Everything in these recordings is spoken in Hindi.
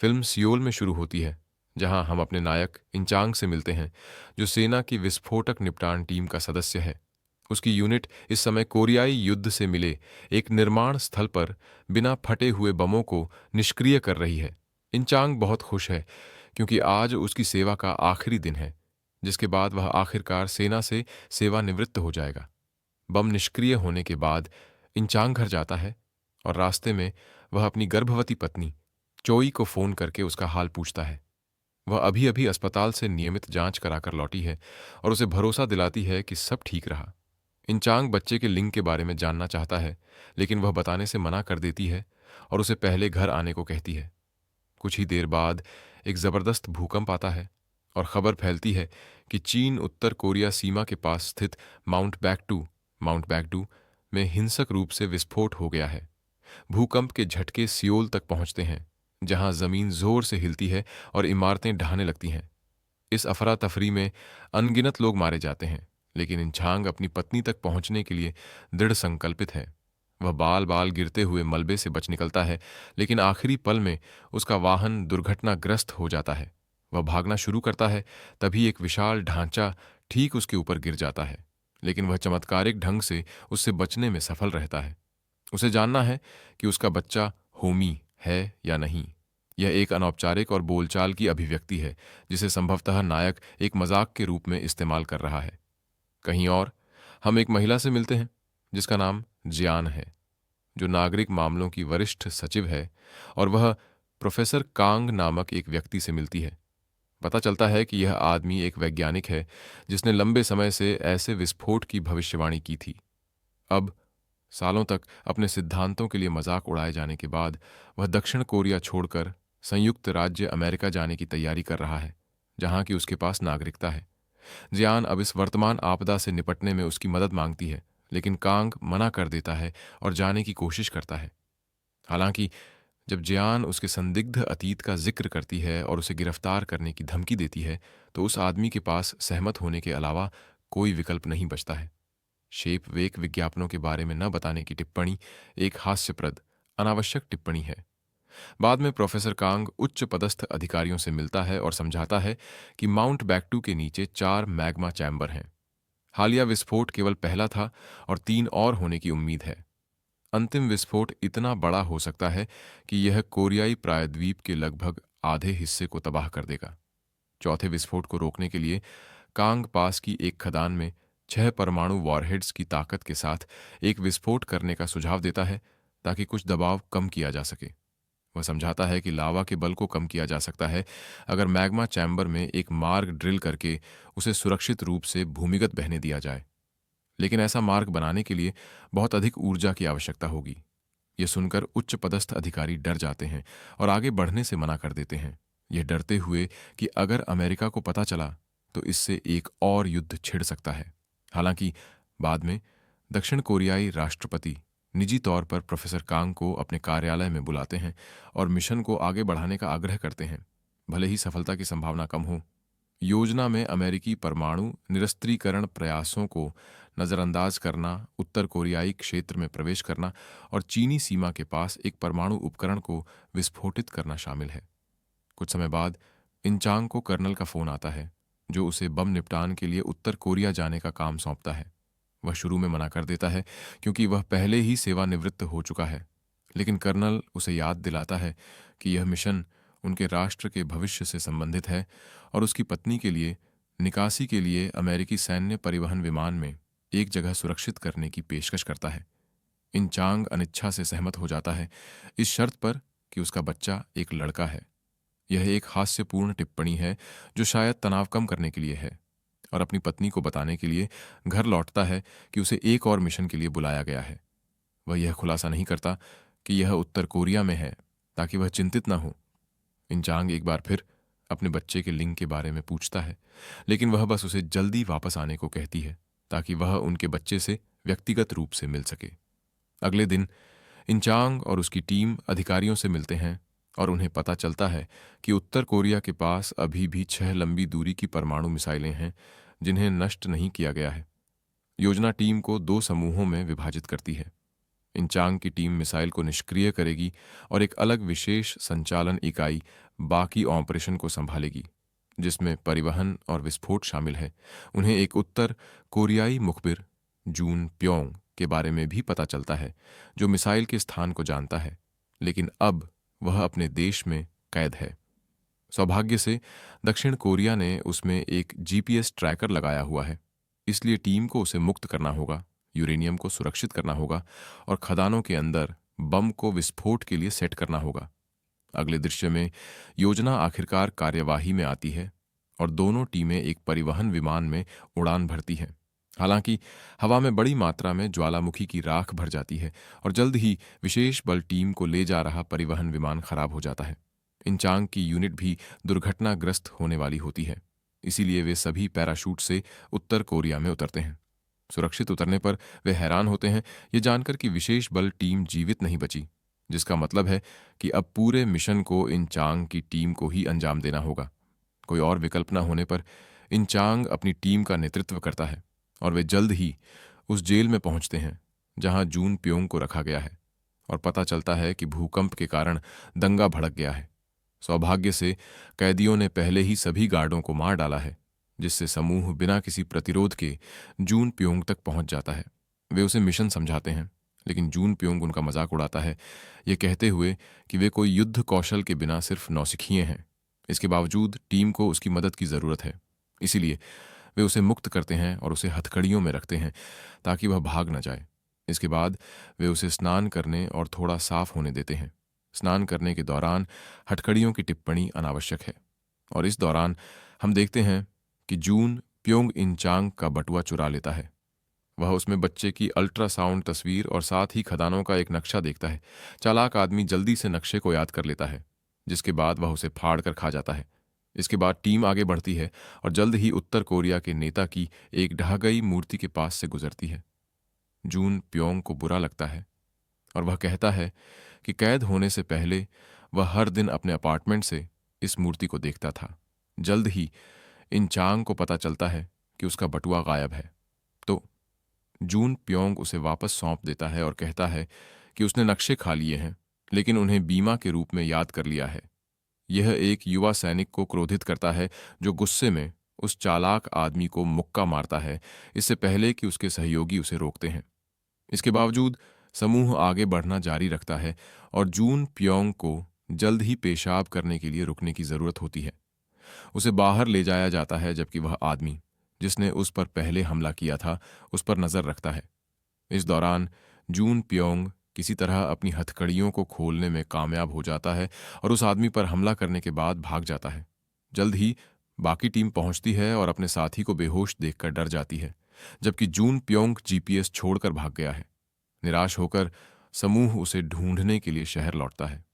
फिल्म सियोल में शुरू होती है, जहां हम अपने नायक इंचांग से मिलते हैं, जो सेना की विस्फोटक निपटान टीम का सदस्य है। उसकी यूनिट इस समय कोरियाई युद्ध से मिले एक निर्माण स्थल पर बिना फटे हुए बमों को निष्क्रिय कर रही है। इंचांग बहुत खुश है, क्योंकि आज उसकी सेवा का आखिरी दिन है, जिसके बाद वह आखिरकार सेना से सेवानिवृत्त हो जाएगा। बम निष्क्रिय होने के बाद इंचांग घर जाता है और रास्ते में वह अपनी गर्भवती पत्नी चोई को फोन करके उसका हाल पूछता है। वह अभी अभी अस्पताल से नियमित जांच कराकर लौटी है और उसे भरोसा दिलाती है कि सब ठीक रहा। इंचांग बच्चे के लिंग के बारे में जानना चाहता है, लेकिन वह बताने से मना कर देती है और उसे पहले घर आने को कहती है। कुछ ही देर बाद एक जबरदस्त भूकंप आता है और खबर फैलती है कि चीन उत्तर कोरिया सीमा के पास स्थित माउंट बैक्टू में हिंसक रूप से विस्फोट हो गया है। भूकंप के झटके सियोल तक पहुंचते हैं, जहां जमीन जोर से हिलती है और इमारतें ढहने लगती हैं। इस अफरा तफरी में अनगिनत लोग मारे जाते हैं, लेकिन इंचांग अपनी पत्नी तक पहुंचने के लिए दृढ़ संकल्पित है। वह बाल बाल गिरते हुए मलबे से बच निकलता है, लेकिन आखिरी पल में उसका वाहन दुर्घटनाग्रस्त हो जाता है। वह भागना शुरू करता है, तभी एक विशाल ढांचा ठीक उसके ऊपर गिर जाता है, लेकिन वह चमत्कारिक ढंग से उससे बचने में सफल रहता है। उसे जानना है कि उसका बच्चा होमी है या नहीं। यह एक अनौपचारिक और बोलचाल की अभिव्यक्ति है, जिसे संभवतः नायक एक मजाक के रूप में इस्तेमाल कर रहा है। कहीं और हम एक महिला से मिलते हैं, जिसका नाम जियान है, जो नागरिक मामलों की वरिष्ठ सचिव है, और वह प्रोफेसर कांग नामक एक व्यक्ति से मिलती है। पता चलता है कि यह आदमी एक वैज्ञानिक है, जिसने लंबे समय से ऐसे विस्फोट की भविष्यवाणी की थी। अब सालों तक अपने सिद्धांतों के लिए मजाक उड़ाए जाने के बाद वह दक्षिण कोरिया छोड़कर संयुक्त राज्य अमेरिका जाने की तैयारी कर रहा है, जहां की उसके पास नागरिकता है। जियान अब इस वर्तमान आपदा से निपटने में उसकी मदद मांगती है, लेकिन कांग मना कर देता है और जाने की कोशिश करता है। हालांकि जब जियान उसके संदिग्ध अतीत का जिक्र करती है और उसे गिरफ्तार करने की धमकी देती है, तो उस आदमी के पास सहमत होने के अलावा कोई विकल्प नहीं बचता है। शेप वेक विज्ञापनों के बारे में न बताने की टिप्पणी एक हास्यप्रद, अनावश्यक टिप्पणी है। बाद में प्रोफेसर कांग उच्च पदस्थ अधिकारियों से मिलता है और समझाता है कि माउंट बैक्टू के नीचे 4 मैग्मा चैम्बर हैं। हालिया विस्फोट केवल पहला था और 3 और होने की उम्मीद है। अंतिम विस्फोट इतना बड़ा हो सकता है कि यह कोरियाई प्रायद्वीप के लगभग आधे हिस्से को तबाह कर देगा। चौथे विस्फोट को रोकने के लिए कांग पास की एक खदान में 6 परमाणु वॉरहेड्स की ताकत के साथ एक विस्फोट करने का सुझाव देता है, ताकि कुछ दबाव कम किया जा सके। वह समझाता है कि लावा के बल को कम किया जा सकता है अगर मैग्मा चैम्बर में एक मार्ग ड्रिल करके उसे सुरक्षित रूप से भूमिगत बहने दिया जाए, लेकिन ऐसा मार्ग बनाने के लिए बहुत अधिक ऊर्जा की आवश्यकता होगी। यह सुनकर उच्च पदस्थ अधिकारी डर जाते हैं और आगे बढ़ने से मना कर देते हैं, यह डरते हुए कि अगर अमेरिका को पता चला तो इससे एक और युद्ध छिड़ सकता है। हालांकि बाद में दक्षिण कोरियाई राष्ट्रपति निजी तौर पर प्रोफेसर कांग को अपने कार्यालय में बुलाते हैं और मिशन को आगे बढ़ाने का आग्रह करते हैं, भले ही सफलता की संभावना कम हो। योजना में अमेरिकी परमाणु निरस्त्रीकरण प्रयासों को नजरअंदाज करना, उत्तर कोरियाई क्षेत्र में प्रवेश करना और चीनी सीमा के पास एक परमाणु उपकरण को विस्फोटित करना शामिल है। कुछ समय बाद इंचांग को कर्नल का फोन आता है, जो उसे बम निपटान के लिए उत्तर कोरिया जाने का काम सौंपता है। वह शुरू में मना कर देता है, क्योंकि वह पहले ही सेवानिवृत्त हो चुका है, लेकिन कर्नल उसे याद दिलाता है कि यह मिशन उनके राष्ट्र के भविष्य से संबंधित है और उसकी पत्नी के लिए निकासी के लिए अमेरिकी सैन्य परिवहन विमान में एक जगह सुरक्षित करने की पेशकश करता है। इंचांग अनिच्छा से सहमत हो जाता है, इस शर्त पर कि उसका बच्चा एक लड़का है। यह एक हास्यपूर्ण टिप्पणी है, जो शायद तनाव कम करने के लिए है, और अपनी पत्नी को बताने के लिए घर लौटता है कि उसे एक और मिशन के लिए बुलाया गया है। वह यह खुलासा नहीं करता कि यह उत्तर कोरिया में है, ताकि वह चिंतित न हो। इंचांग एक बार फिर अपने बच्चे के लिंग के बारे में पूछता है, लेकिन वह बस उसे जल्दी वापस आने को कहती है, ताकि वह उनके बच्चे से व्यक्तिगत रूप से मिल सके। अगले दिन इंचांग और उसकी टीम अधिकारियों से मिलते हैं और उन्हें पता चलता है कि उत्तर कोरिया के पास अभी भी 6 लंबी दूरी की परमाणु मिसाइलें हैं, जिन्हें नष्ट नहीं किया गया है। योजना टीम को 2 समूहों में विभाजित करती है। इंचांग की टीम मिसाइल को निष्क्रिय करेगी और एक अलग विशेष संचालन इकाई बाकी ऑपरेशन को संभालेगी, जिसमें परिवहन और विस्फोट शामिल है। उन्हें एक उत्तर कोरियाई मुखबिर जून प्योंग के बारे में भी पता चलता है, जो मिसाइल के स्थान को जानता है, लेकिन अब वह अपने देश में कैद है। सौभाग्य से दक्षिण कोरिया ने उसमें एक जीपीएस ट्रैकर लगाया हुआ है, इसलिए टीम को उसे मुक्त करना होगा, यूरेनियम को सुरक्षित करना होगा और खदानों के अंदर बम को विस्फोट के लिए सेट करना होगा। अगले दृश्य में योजना आखिरकार कार्यवाही में आती है और दोनों टीमें एक परिवहन विमान में उड़ान भरती हैं। हालांकि हवा में बड़ी मात्रा में ज्वालामुखी की राख भर जाती है और जल्द ही विशेष बल टीम को ले जा रहा परिवहन विमान खराब हो जाता है। इंचांग की यूनिट भी दुर्घटनाग्रस्त होने वाली होती है, इसीलिए वे सभी पैराशूट से उत्तर कोरिया में उतरते हैं। सुरक्षित उतरने पर वे हैरान होते हैं ये जानकर कि विशेष बल टीम जीवित नहीं बची, जिसका मतलब है कि अब पूरे मिशन को इंचांग की टीम को ही अंजाम देना होगा। कोई और विकल्प न होने पर इंचांग अपनी टीम का नेतृत्व करता है और वे जल्द ही उस जेल में पहुंचते हैं जहां जून प्योंग को रखा गया है और पता चलता है कि भूकंप के कारण दंगा भड़क गया है। सौभाग्य से कैदियों ने पहले ही सभी गार्डों को मार डाला है, जिससे समूह बिना किसी प्रतिरोध के जून प्योंग तक पहुंच जाता है। वे उसे मिशन समझाते हैं, लेकिन जून प्योंग उनका मजाक उड़ाता है, ये कहते हुए कि वे कोई युद्ध कौशल के बिना सिर्फ नौसिखिए हैं। इसके बावजूद टीम को उसकी मदद की जरूरत है, इसीलिए वे उसे मुक्त करते हैं और उसे हथकड़ियों में रखते हैं ताकि वह भाग न जाए। इसके बाद वे उसे स्नान करने और थोड़ा साफ होने देते हैं। स्नान करने के दौरान हथकड़ियों की टिप्पणी अनावश्यक है और इस दौरान हम देखते हैं कि जून प्योंग इंचांग का बटुआ चुरा लेता है। वह उसमें बच्चे की अल्ट्रासाउंड तस्वीर और साथ ही खदानों का एक नक्शा देखता है। चालाक आदमी जल्दी से नक्शे को याद कर लेता है, जिसके बाद वह उसे फाड़ कर खा जाता है। इसके बाद टीम आगे बढ़ती है और जल्द ही उत्तर कोरिया के नेता की एक ढह गई मूर्ति के पास से गुजरती है। जून प्योंग को बुरा लगता है और वह कहता है कि कैद होने से पहले वह हर दिन अपने अपार्टमेंट से इस मूर्ति को देखता था। जल्द ही इंचांग को पता चलता है कि उसका बटुआ गायब है, तो जून प्योंग उसे वापस सौंप देता है और कहता है कि उसने नक्शे खा लिए हैं, लेकिन उन्हें बीमा के रूप में याद कर लिया है। यह एक युवा सैनिक को क्रोधित करता है जो गुस्से में उस चालाक आदमी को मुक्का मारता है, इससे पहले कि उसके सहयोगी उसे रोकते हैं। इसके बावजूद समूह आगे बढ़ना जारी रखता है और जून प्योंग को जल्द ही पेशाब करने के लिए रुकने की जरूरत होती है। उसे बाहर ले जाया जाता है, जबकि वह आदमी जिसने उस पर पहले हमला किया था उस पर नजर रखता है। इस दौरान जून प्योंग किसी तरह अपनी हथकड़ियों को खोलने में कामयाब हो जाता है और उस आदमी पर हमला करने के बाद भाग जाता है। जल्द ही बाकी टीम पहुंचती है और अपने साथी को बेहोश देखकर डर जाती है, जबकि जून प्योंग जीपीएस छोड़कर भाग गया है। निराश होकर समूह उसे ढूंढने के लिए शहर लौटता है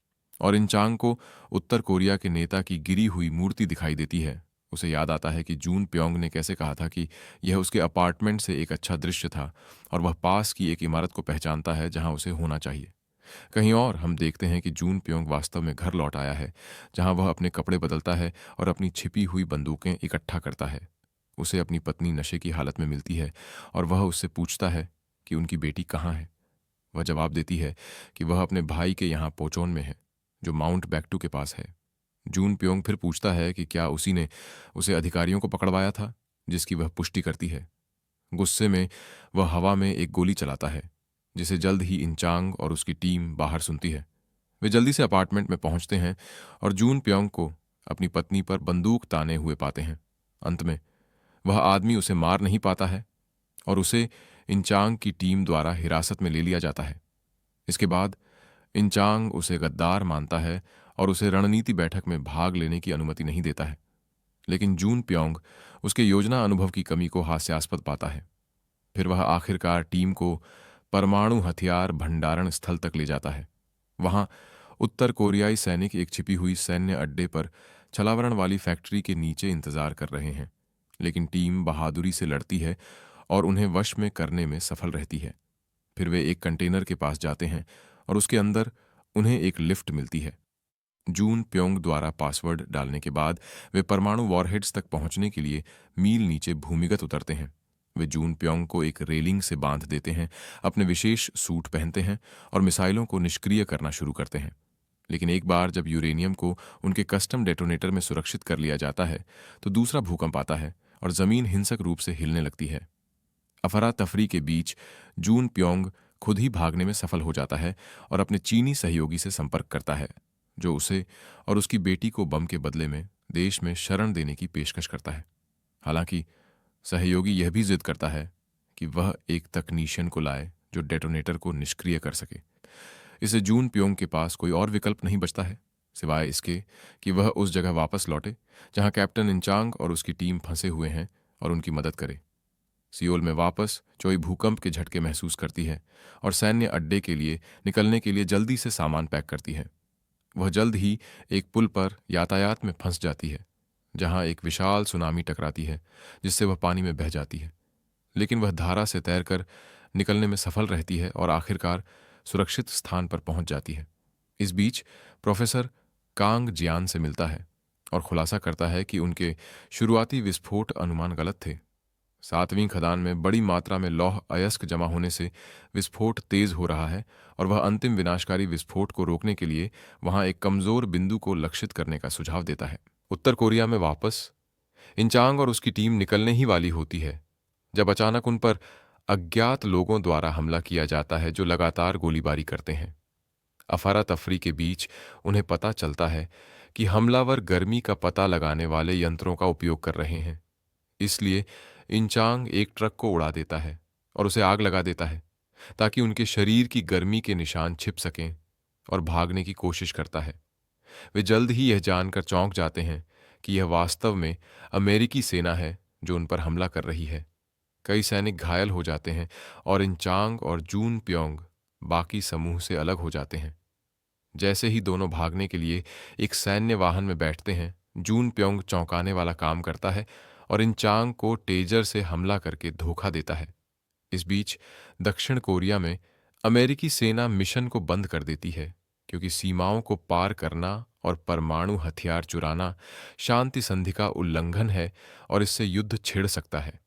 और इंचांग को उत्तर कोरिया के नेता की गिरी हुई मूर्ति दिखाई देती है। उसे याद आता है कि जून प्योंग ने कैसे कहा था कि यह उसके अपार्टमेंट से एक अच्छा दृश्य था और वह पास की एक इमारत को पहचानता है जहां उसे होना चाहिए। कहीं और हम देखते हैं कि जून प्योंग वास्तव में घर लौट आया है, जहां वह अपने कपड़े बदलता है और अपनी छिपी हुई बंदूकें इकट्ठा करता है। उसे अपनी पत्नी नशे की हालत में मिलती है और वह उससे पूछता है कि उनकी बेटी कहाँ है। वह जवाब देती है कि वह अपने भाई के यहाँ पोचोन में है, जो माउंट बैक्टू के पास है। जून प्योंग फिर पूछता है कि क्या उसी ने उसे अधिकारियों को पकड़वाया था, जिसकी वह पुष्टि करती है। गुस्से में वह हवा में एक गोली चलाता है, जिसे जल्द ही इंचांग और उसकी टीम बाहर सुनती है। वे जल्दी से अपार्टमेंट में पहुंचते हैं और जून प्योंग को अपनी पत्नी पर बंदूक ताने हुए पाते हैं। अंत में वह आदमी उसे मार नहीं पाता है और उसे इंचांग की टीम द्वारा हिरासत में ले लिया जाता है। इसके बाद इंचांग उसे गद्दार मानता है और उसे रणनीति बैठक में भाग लेने की अनुमति नहीं देता है, लेकिन जून प्योंग उसके योजना अनुभव की कमी को हास्यास्पद पाता है। फिर वह आखिरकार टीम को परमाणु हथियार भंडारण स्थल तक ले जाता है। वहां उत्तर कोरियाई सैनिक एक छिपी हुई सैन्य अड्डे पर छलावरण वाली फैक्ट्री के नीचे इंतजार कर रहे हैं, लेकिन टीम बहादुरी से लड़ती है और उन्हें वश में करने में सफल रहती है। फिर वे एक कंटेनर के पास जाते हैं और उसके अंदर उन्हें एक लिफ्ट मिलती है। जून प्योंग द्वारा पासवर्ड डालने के बाद वे परमाणु वॉरहेड्स तक पहुंचने के लिए मील नीचे भूमिगत उतरते हैं। वे जून प्योंग को एक रेलिंग से बांध देते हैं, अपने विशेष सूट पहनते हैं और मिसाइलों को निष्क्रिय करना शुरू करते हैं। लेकिन एक बार जब यूरेनियम को उनके कस्टम डेटोनेटर में सुरक्षित कर लिया जाता है तो दूसरा भूकंप आता है और जमीन हिंसक रूप से हिलने लगती है। अफरा तफरी के बीच जून प्योंग खुद ही भागने में सफल हो जाता है और अपने चीनी सहयोगी से संपर्क करता है, जो उसे और उसकी बेटी को बम के बदले में देश में शरण देने की पेशकश करता है। हालांकि सहयोगी यह भी जिद करता है कि वह एक तकनीशियन को लाए जो डेटोनेटर को निष्क्रिय कर सके। इसे जून प्योंग के पास कोई और विकल्प नहीं बचता है सिवाय इसके कि वह उस जगह वापस लौटे जहां कैप्टन इंचांग और उसकी टीम फंसे हुए हैं और उनकी मदद करे। सियोल में वापस चोई भूकंप के झटके महसूस करती है और सैन्य अड्डे के लिए निकलने के लिए जल्दी से सामान पैक करती है। वह जल्द ही एक पुल पर यातायात में फंस जाती है जहां एक विशाल सुनामी टकराती है जिससे वह पानी में बह जाती है, लेकिन वह धारा से तैरकर निकलने में सफल रहती है और आखिरकार सुरक्षित स्थान पर पहुंच जाती है। इस बीच प्रोफेसर कांग जियान से मिलता है और खुलासा करता है कि उनके शुरुआती विस्फोट अनुमान गलत थे। 7वीं खदान में बड़ी मात्रा में लौह अयस्क जमा होने से विस्फोट तेज हो रहा है और वह अंतिम विनाशकारी विस्फोट को रोकने के लिए वहां एक कमजोर बिंदु को लक्षित करने का सुझाव देता है। उत्तर कोरिया में वापस इंचांग और उसकी टीम निकलने ही वाली होती है जब अचानक उन पर अज्ञात लोगों द्वारा हमला किया जाता है जो लगातार गोलीबारी करते हैं। अफरा तफरी के बीच उन्हें पता चलता है कि हमलावर गर्मी का पता लगाने वाले यंत्रों का उपयोग कर रहे हैं। इसलिए इंचांग एक ट्रक को उड़ा देता है और उसे आग लगा देता है ताकि उनके शरीर की गर्मी के निशान छिप सकें और भागने की कोशिश करता है। वे जल्द ही यह जानकर चौंक जाते हैं कि यह वास्तव में अमेरिकी सेना है जो उन पर हमला कर रही है। कई सैनिक घायल हो जाते हैं और इंचांग और जून प्योंग बाकी समूह से अलग हो जाते हैं। जैसे ही दोनों भागने के लिए एक सैन्य वाहन में बैठते हैं, जून प्योंग चौंकाने वाला काम करता है और इंचांग को टेजर से हमला करके धोखा देता है। इस बीच दक्षिण कोरिया में अमेरिकी सेना मिशन को बंद कर देती है क्योंकि सीमाओं को पार करना और परमाणु हथियार चुराना शांति संधि का उल्लंघन है और इससे युद्ध छिड़ सकता है।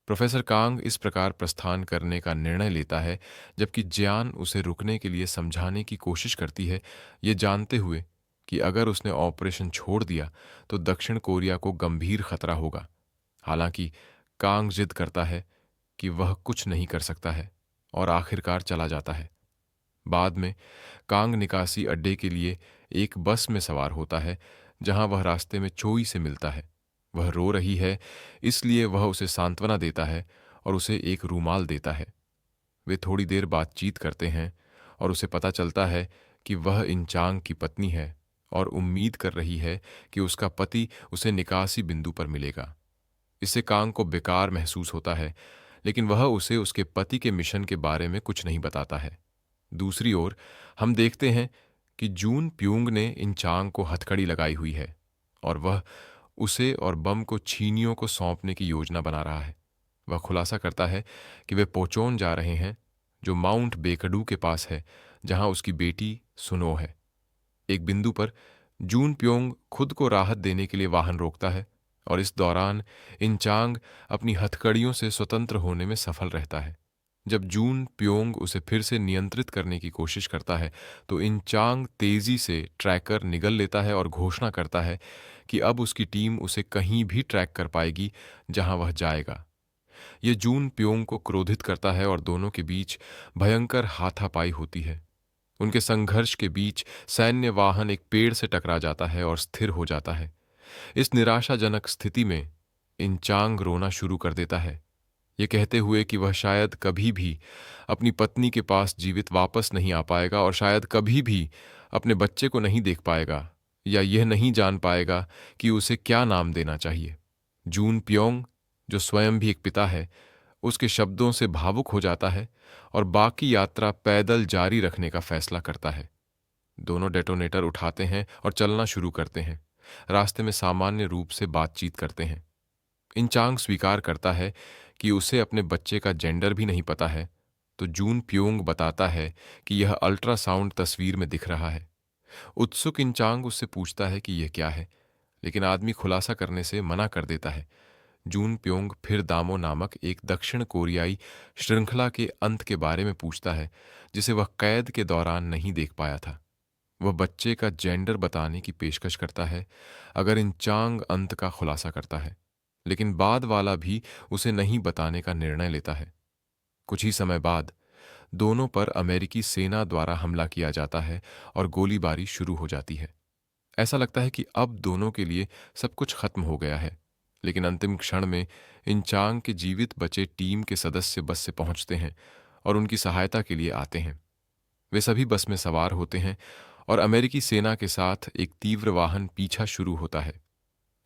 प्रोफेसर कांग इस प्रकार प्रस्थान करने का निर्णय लेता है जबकि जियान उसे रुकने के लिए समझाने की कोशिश करती है, ये जानते हुए कि अगर उसने ऑपरेशन छोड़ दिया तो दक्षिण कोरिया को गंभीर खतरा होगा। हालांकि कांग जिद करता है कि वह कुछ नहीं कर सकता है और आखिरकार चला जाता है। बाद में कांग निकासी अड्डे के लिए एक बस में सवार होता है जहां वह रास्ते में चोई से मिलता है। वह रो रही है, इसलिए वह उसे सांत्वना देता है और उसे एक रूमाल देता है। वे थोड़ी देर बातचीत करते हैं और उसे पता चलता है कि वह इंचांग की पत्नी है और उम्मीद कर रही है कि उसका पति उसे निकासी बिंदु पर मिलेगा। इससे कांग को बेकार महसूस होता है, लेकिन वह उसे उसके पति के मिशन के बारे में कुछ नहीं बताता है। दूसरी ओर हम देखते हैं कि जून प्योंग ने इंचांग को हथकड़ी लगाई हुई है और वह उसे और बम को छीनियों को सौंपने की योजना बना रहा है। वह खुलासा करता है कि वे पोचोन जा रहे हैं जो माउंट बेकडू के पास है जहां उसकी बेटी सुनो है। एक बिंदु पर जून प्योंग खुद को राहत देने के लिए वाहन रोकता है और इस दौरान इंचांग अपनी हथकड़ियों से स्वतंत्र होने में सफल रहता है। जब जून प्योंग उसे फिर से नियंत्रित करने की कोशिश करता है तो इंचांग तेजी से ट्रैकर निगल लेता है और घोषणा करता है कि अब उसकी टीम उसे कहीं भी ट्रैक कर पाएगी जहां वह जाएगा। यह जून प्योंग को क्रोधित करता है और दोनों के बीच भयंकर हाथापाई होती है। उनके संघर्ष के बीच सैन्य वाहन एक पेड़ से टकरा जाता है और स्थिर हो जाता है। इस निराशाजनक स्थिति में इंचांग रोना शुरू कर देता है, ये कहते हुए कि वह शायद कभी भी अपनी पत्नी के पास जीवित वापस नहीं आ पाएगा और शायद कभी भी अपने बच्चे को नहीं देख पाएगा या यह नहीं जान पाएगा कि उसे क्या नाम देना चाहिए। जून प्योंग, जो स्वयं भी एक पिता है, उसके शब्दों से भावुक हो जाता है और बाकी यात्रा पैदल जारी रखने का फैसला करता है। दोनों डेटोनेटर उठाते हैं और चलना शुरू करते हैं। रास्ते में सामान्य रूप से बातचीत करते हैं। इंचांग स्वीकार करता है कि उसे अपने बच्चे का जेंडर भी नहीं पता है, तो जून प्योंग बताता है कि यह अल्ट्रासाउंड तस्वीर में दिख रहा है। उत्सुक इंचांग उससे पूछता है कि यह क्या है, लेकिन आदमी खुलासा करने से मना कर देता है। जून प्योंग फिर दामो नामक एक दक्षिण कोरियाई श्रृंखला के अंत के बारे में पूछता है, जिसे वह कैद के दौरान नहीं देख पाया था। वह बच्चे का जेंडर बताने की पेशकश करता है अगर इन चांग अंत का खुलासा करता है, लेकिन बाद वाला भी उसे नहीं बताने का निर्णय लेता है। कुछ ही समय बाद दोनों पर अमेरिकी सेना द्वारा हमला किया जाता है और गोलीबारी शुरू हो जाती है। ऐसा लगता है कि अब दोनों के लिए सब कुछ खत्म हो गया है, लेकिन अंतिम क्षण में इन चांग के जीवित बचे टीम के सदस्य बस से पहुंचते हैं और उनकी सहायता के लिए आते हैं। वे सभी बस में सवार होते हैं और अमेरिकी सेना के साथ एक तीव्र वाहन पीछा शुरू होता है।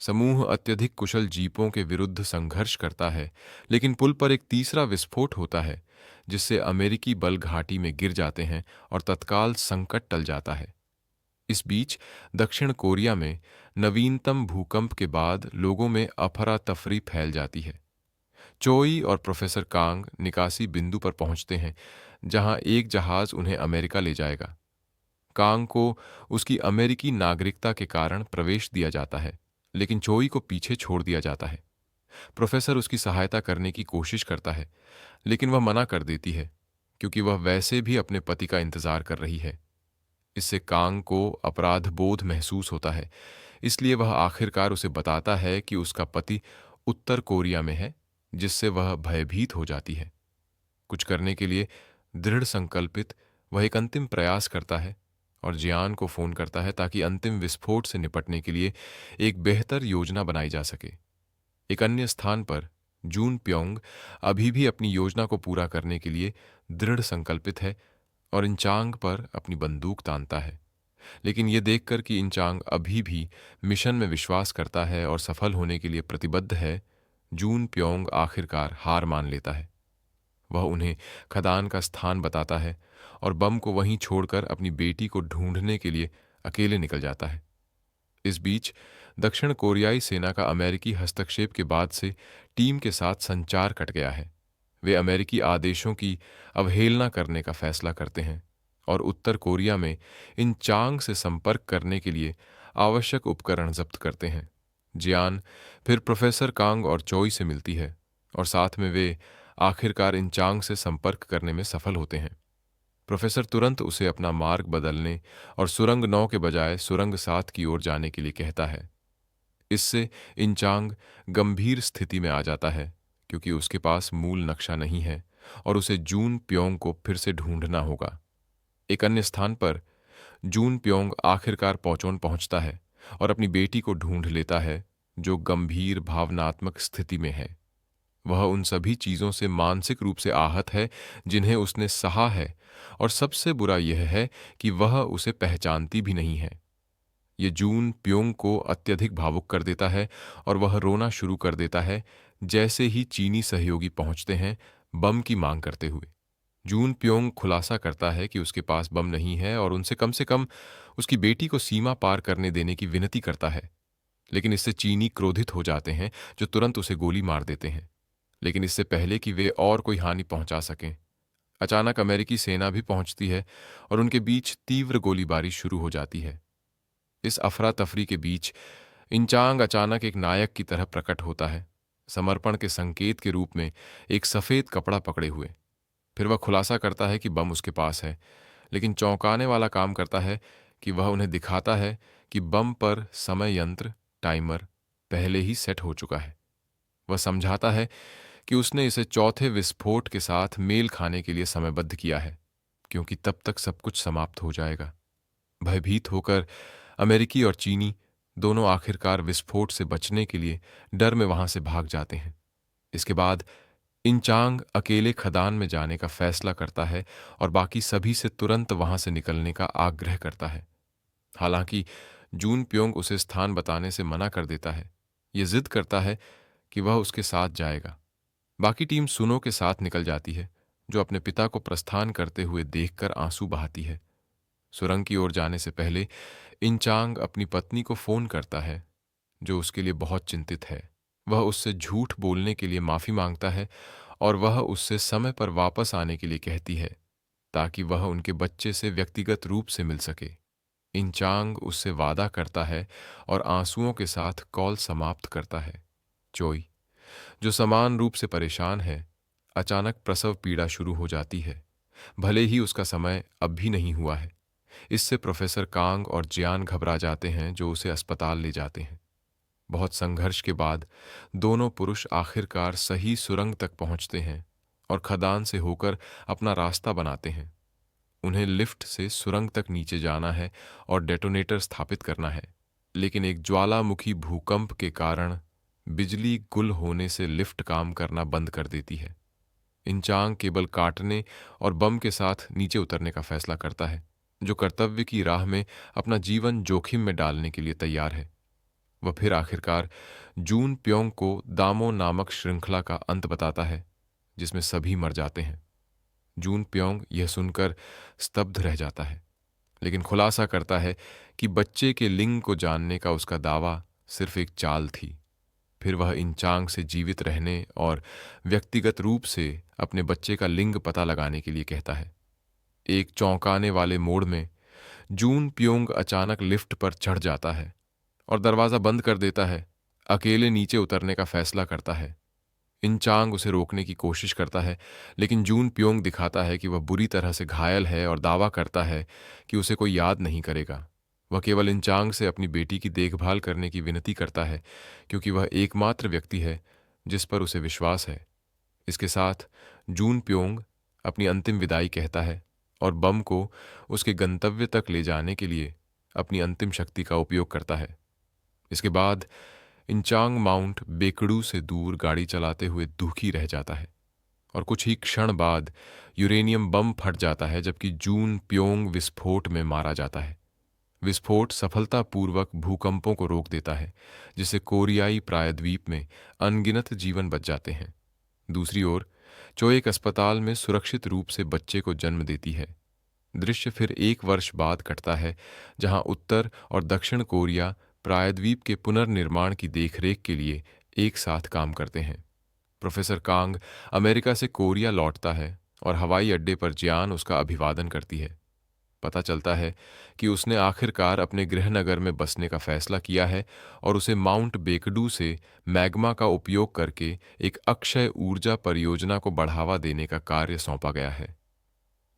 समूह अत्यधिक कुशल जीपों के विरुद्ध संघर्ष करता है, लेकिन पुल पर एक तीसरा विस्फोट होता है जिससे अमेरिकी बल घाटी में गिर जाते हैं और तत्काल संकट टल जाता है। इस बीच दक्षिण कोरिया में नवीनतम भूकंप के बाद लोगों में अफरा तफरी फैल जाती है। चोई और प्रोफेसर कांग निकासी बिंदु पर पहुंचते हैं, जहां एक जहाज उन्हें अमेरिका ले जाएगा। कांग को उसकी अमेरिकी नागरिकता के कारण प्रवेश दिया जाता है, लेकिन चोई को पीछे छोड़ दिया जाता है। प्रोफेसर उसकी सहायता करने की कोशिश करता है, लेकिन वह मना कर देती है क्योंकि वह वैसे भी अपने पति का इंतजार कर रही है। इससे कांग को अपराध बोध महसूस होता है, इसलिए वह आखिरकार उसे बताता है कि उसका पति उत्तर कोरिया में है, जिससे वह भयभीत हो जाती है। कुछ करने के लिए दृढ़ संकल्पित वह एक अंतिम प्रयास करता है और जियान को फोन करता है ताकि अंतिम विस्फोट से निपटने के लिए एक बेहतर योजना बनाई जा सके। एक अन्य स्थान पर जून प्योंग अभी भी अपनी योजना को पूरा करने के लिए दृढ़ संकल्पित है और इंचांग पर अपनी बंदूक तानता है, लेकिन यह देखकर कि इंचांग अभी भी मिशन में विश्वास करता है और सफल होने के लिए प्रतिबद्ध है, जून प्योंग आखिरकार हार मान लेता है। वह उन्हें खदान का स्थान बताता है और बम को वहीं छोड़कर अपनी बेटी को ढूंढने के लिए अकेले निकल जाता है। इस बीच दक्षिण कोरियाई सेना का अमेरिकी हस्तक्षेप के बाद से टीम के साथ संचार कट गया है। वे अमेरिकी आदेशों की अवहेलना करने का फैसला करते हैं और उत्तर कोरिया में इन चांग से संपर्क करने के लिए आवश्यक उपकरण जब्त करते हैं। जियान फिर प्रोफेसर कांग और चोई से मिलती है और साथ में वे आखिरकार इन चांग से संपर्क करने में सफल होते हैं। प्रोफेसर तुरंत उसे अपना मार्ग बदलने और सुरंग 9 के बजाय सुरंग 7 की ओर जाने के लिए कहता है। इससे इंचांग गंभीर स्थिति में आ जाता है क्योंकि उसके पास मूल नक्शा नहीं है और उसे जून प्योंग को फिर से ढूंढना होगा। एक अन्य स्थान पर जून प्योंग आखिरकार पौचोन पहुंचता है और अपनी बेटी को ढूंढ लेता है जो गंभीर भावनात्मक स्थिति में है। वह उन सभी चीजों से मानसिक रूप से आहत है जिन्हें उसने सहा है, और सबसे बुरा यह है कि वह उसे पहचानती भी नहीं है। ये जून प्योंग को अत्यधिक भावुक कर देता है और वह रोना शुरू कर देता है जैसे ही चीनी सहयोगी पहुंचते हैं बम की मांग करते हुए। जून प्योंग खुलासा करता है कि उसके पास बम नहीं है और उनसे कम उसकी बेटी को सीमा पार करने देने की विनती करता है, लेकिन इससे चीनी क्रोधित हो जाते हैं जो तुरंत उसे गोली मार देते हैं। लेकिन इससे पहले कि वे और कोई हानि पहुंचा सकें, अचानक अमेरिकी सेना भी पहुंचती है और उनके बीच तीव्र गोलीबारी शुरू हो जाती है। इस अफरा तफरी के बीच इंचांग अचानक एक नायक की तरह प्रकट होता है, समर्पण के संकेत के रूप में एक सफेद कपड़ा पकड़े हुए। फिर वह खुलासा करता है कि बम उसके पास है, लेकिन चौंकाने वाला काम करता है कि वह उन्हें दिखाता है कि बम पर समय यंत्र टाइमर पहले ही सेट हो चुका है। वह समझाता है कि उसने इसे चौथे विस्फोट के साथ मेल खाने के लिए समयबद्ध किया है, क्योंकि तब तक सब कुछ समाप्त हो जाएगा। भयभीत होकर अमेरिकी और चीनी दोनों आखिरकार विस्फोट से बचने के लिए डर में वहां से भाग जाते हैं। इसके बाद इंचांग अकेले खदान में जाने का फैसला करता है और बाकी सभी से तुरंत वहां से निकलने का आग्रह करता है। हालांकि जून प्योंग उसे स्थान बताने से मना कर देता है। ये जिद करता है कि वह उसके साथ जाएगा। बाकी टीम सुनो के साथ निकल जाती है, जो अपने पिता को प्रस्थान करते हुए देखकर आंसू बहाती है। सुरंग की ओर जाने से पहले इंचांग अपनी पत्नी को फोन करता है, जो उसके लिए बहुत चिंतित है। वह उससे झूठ बोलने के लिए माफी मांगता है और वह उससे समय पर वापस आने के लिए कहती है ताकि वह उनके बच्चे से व्यक्तिगत रूप से मिल सके। इंचांग उससे वादा करता है और आंसुओं के साथ कॉल समाप्त करता है। चोई जो समान रूप से परेशान है, अचानक प्रसव पीड़ा शुरू हो जाती है, भले ही उसका समय अब भी नहीं हुआ है। इससे प्रोफेसर कांग और जियान घबरा जाते हैं, जो उसे अस्पताल ले जाते हैं। बहुत संघर्ष के बाद दोनों पुरुष आखिरकार सही सुरंग तक पहुंचते हैं और खदान से होकर अपना रास्ता बनाते हैं। उन्हें लिफ्ट से सुरंग तक नीचे जाना है और डेटोनेटर स्थापित करना है, लेकिन एक ज्वालामुखी भूकंप के कारण बिजली गुल होने से लिफ्ट काम करना बंद कर देती है। इंचांग केबल काटने और बम के साथ नीचे उतरने का फैसला करता है, जो कर्तव्य की राह में अपना जीवन जोखिम में डालने के लिए तैयार है। वह फिर आखिरकार जून प्योंग को दामो नामक श्रृंखला का अंत बताता है, जिसमें सभी मर जाते हैं। जून प्योंग यह सुनकर स्तब्ध रह जाता है, लेकिन खुलासा करता है कि बच्चे के लिंग को जानने का उसका दावा सिर्फ एक चाल थी। फिर वह इंचांग से जीवित रहने और व्यक्तिगत रूप से अपने बच्चे का लिंग पता लगाने के लिए कहता है। एक चौंकाने वाले मोड़ में जून प्योंग अचानक लिफ्ट पर चढ़ जाता है और दरवाजा बंद कर देता है। अकेले नीचे उतरने का फैसला करता है। इंचांग उसे रोकने की कोशिश करता है, लेकिन जून प्योंग दिखाता है कि वह बुरी तरह से घायल है और दावा करता है कि उसे कोई याद नहीं करेगा। वह केवल इंचांग से अपनी बेटी की देखभाल करने की विनती करता है, क्योंकि वह एकमात्र व्यक्ति है जिस पर उसे विश्वास है। इसके साथ जून प्योंग अपनी अंतिम विदाई कहता है और बम को उसके गंतव्य तक ले जाने के लिए अपनी अंतिम शक्ति का उपयोग करता है। इसके बाद इंचांग माउंट बेकड़ू से दूर गाड़ी चलाते हुए दुखी रह जाता है और कुछ ही क्षण बाद यूरेनियम बम फट जाता है, जबकि जून प्योंग विस्फोट में मारा जाता है। विस्फोट सफलतापूर्वक भूकंपों को रोक देता है, जिससे कोरियाई प्रायद्वीप में अनगिनत जीवन बच जाते हैं। दूसरी ओर चो एक अस्पताल में सुरक्षित रूप से बच्चे को जन्म देती है। दृश्य फिर 1 वर्ष बाद कटता है, जहां उत्तर और दक्षिण कोरिया प्रायद्वीप के पुनर्निर्माण की देखरेख के लिए एक साथ काम करते हैं। प्रोफेसर कांग अमेरिका से कोरिया लौटता है और हवाई अड्डे पर जियान उसका अभिवादन करती है। पता चलता है कि उसने आखिरकार अपने गृहनगर में बसने का फैसला किया है और उसे माउंट बेकडू से मैग्मा का उपयोग करके एक अक्षय ऊर्जा परियोजना को बढ़ावा देने का कार्य सौंपा गया है।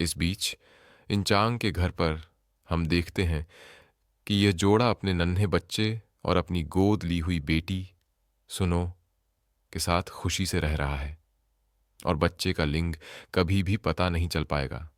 इस बीच इंचांग के घर पर हम देखते हैं कि यह जोड़ा अपने नन्हे बच्चे और अपनी गोद ली हुई बेटी सुनो के साथ खुशी से रह रहा है और बच्चे का लिंग कभी भी पता नहीं चल पाएगा।